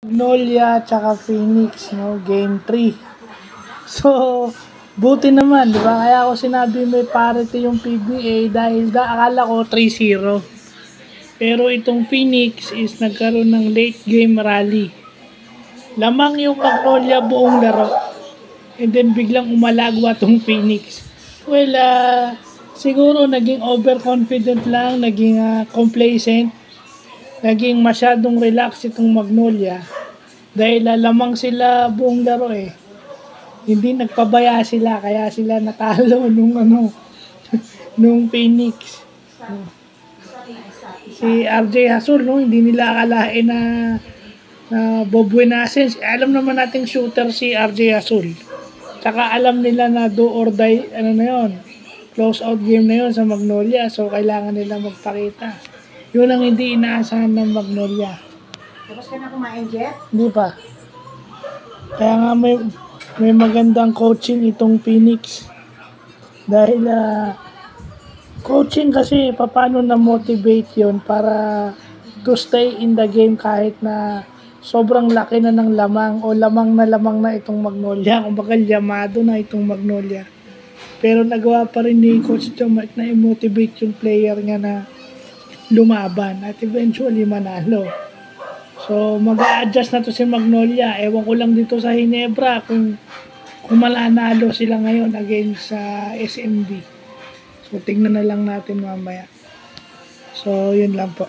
Magnolia tsaka Phoenix, no? Game 3. So, buti naman, di ba? Kaya ako sinabi may parity yung PBA dahil akala ko 3-0. Pero itong Phoenix is nagkaroon ng late game rally. Lamang yung Magnolia buong laro. And then biglang umalagwa tong Phoenix. Well, siguro naging overconfident lang, naging complacent, naging masyadong relax itong Magnolia. Dahil lamang sila buong laro eh. Hindi nagpabaya sila, kaya sila natalo nung Phoenix. Si RJ Hasul, no, hindi nila akalain na bobuenasin. Alam naman nating shooter si RJ Hasul. Tsaka alam nila na do or die, close out game na yon sa Magnolia. So, kailangan nila magpakita. Yun ang hindi inaasahan ng Magnolia. Tapos ka na kumain, Jet? Hindi pa. Kaya nga may magandang coaching itong Phoenix. Dahil coaching kasi paano na motivate yon para to stay in the game kahit na sobrang laki na ng lamang o lamang na itong Magnolia. Kumbaga yamado na itong Magnolia. Pero nagawa pa rin ni Coach Jomat na i-motivate yung player niya na lumaban at eventually manalo. So mag-a-adjust na to si Magnolia. Ewan ko lang dito sa Ginebra kung mananalo sila ngayon against sa SMB. So tingnan na lang natin mamaya. So yun lang po.